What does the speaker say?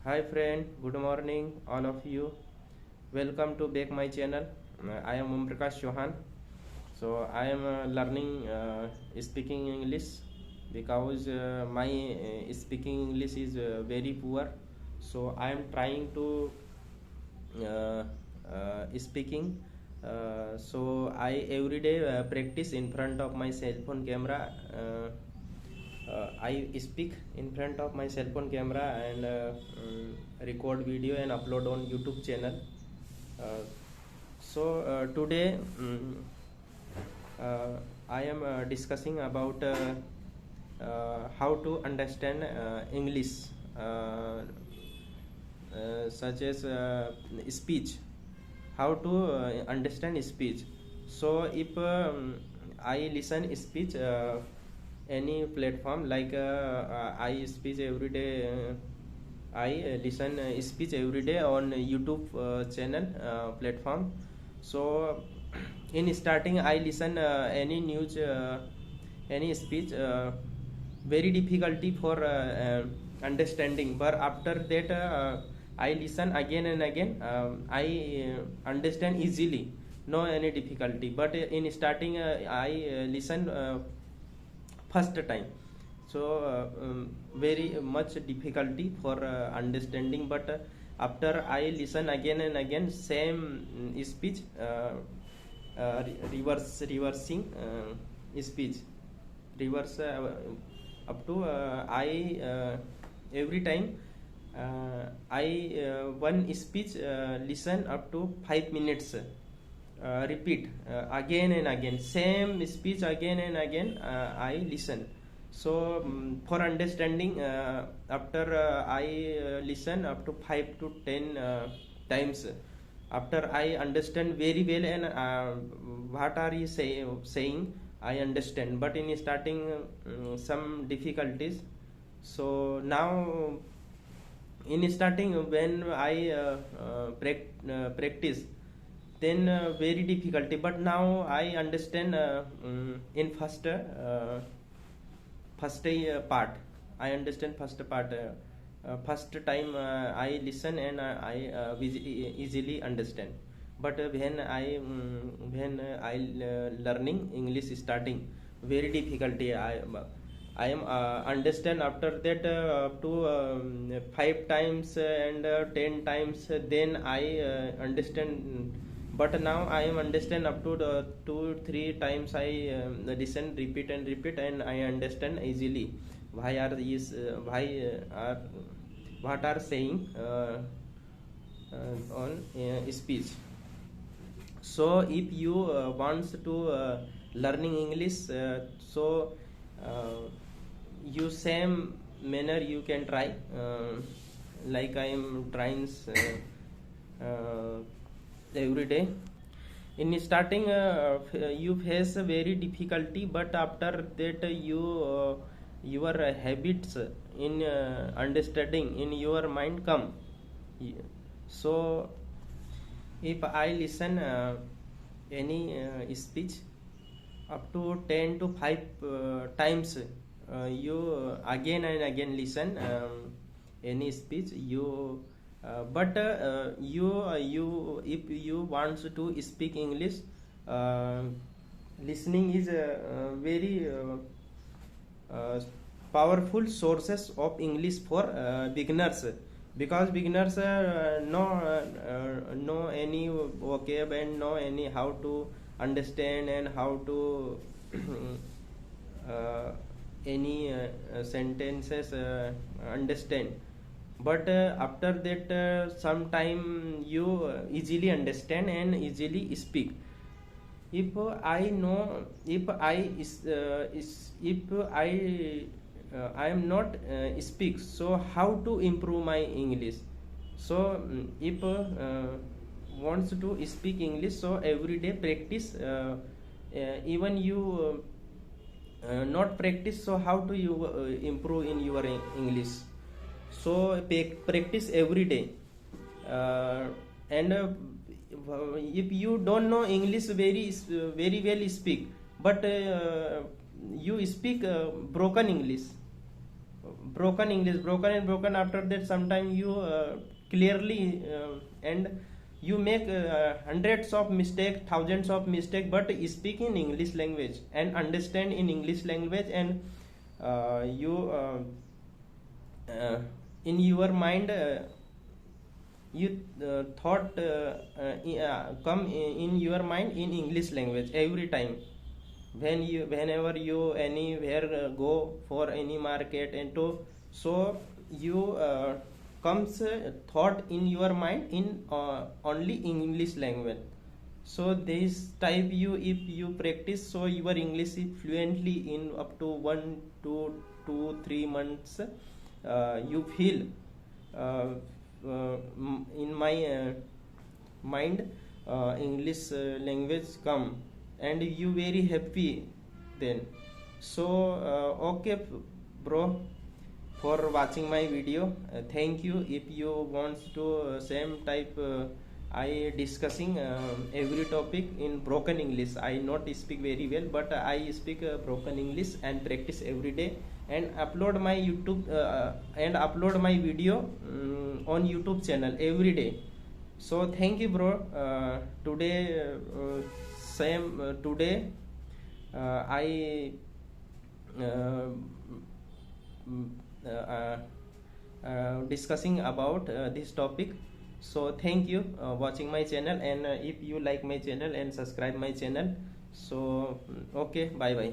Hi friend, good morning all of you. Welcome to back my channel. I am Prakash Chauhan. So I am learning speaking English because my speaking English is very poor. So I am trying to speaking. So I every day practice in front of my cell phone camera. I speak in front of my cell phone camera and record video and upload on YouTube channel. Today I am discussing about how to understand English, such as speech. How to understand speech. So if I listen speech any platform like I speech every day. I listen speech every day on YouTube channel platform. So in starting I listen any news, any speech, very difficulty for understanding, but after that I listen again and again. I understand easily, no any difficulty. But in starting I listen first time, so very much difficulty for understanding. But after I listen again and again same speech, reversing speech, reverse up to I every time I one speech listen up to 5 minutes, repeat again and again same speech again and again I listen. So for understanding, after I listen up to 5 to 10 times, after I understand very well and what are you saying I understand. But in starting some difficulties. So now in starting when I practice, then very difficulty. But now I understand in first part. I understand first part. First time I listen and I easily understand. But when I learning English starting, very difficulty. I am understand after that up to 5 times and 10 times. Then I understand. But now I am understand up to the 2 3 times. I listen, repeat and repeat, and I understand easily. Why are these? Why are what are saying on speech? So if you wants to learning English, so you same manner you can try, like I am trying every day. In starting you face a very difficulty, but after that your habits in understanding in your mind come. So if I listen any speech up to 10 to 5 times, you again and again listen any speech you but you if you want to speak English, listening is very powerful sources of English for beginners, because beginners know any vocab and know any how to understand and how to any sentences understand. But after that sometime you easily understand and easily speak. If I know, if I if I am not speak, so how to improve my English? So if wants to speak English, so every day practice. Even you not practice, so how do you improve in your English? So practice every day, and if you don't know English very well speak, but you speak broken English, broken English, broken and broken. After that sometime you clearly and you make hundreds of mistake, thousands of mistake, but speak in English language and understand in English language, and you in your mind you thought come in your mind in English language every time. Whenever you anywhere go for any market and to, so you comes thought in your mind in only English language. So this type, you if you practice, so your English is fluently in up to 1 to 2 3 months. You feel in my mind English language come, and you very happy then. So okay bro, for watching my video. Thank you. If you want to same type I discussing every topic in broken English. I not speak very well, but I speak broken English and practice every day, and upload my YouTube and upload my video on YouTube channel every day. So thank you bro. Today today I discussing about this topic. So thank you watching my channel, and if you like my channel and subscribe my channel. So okay, bye bye.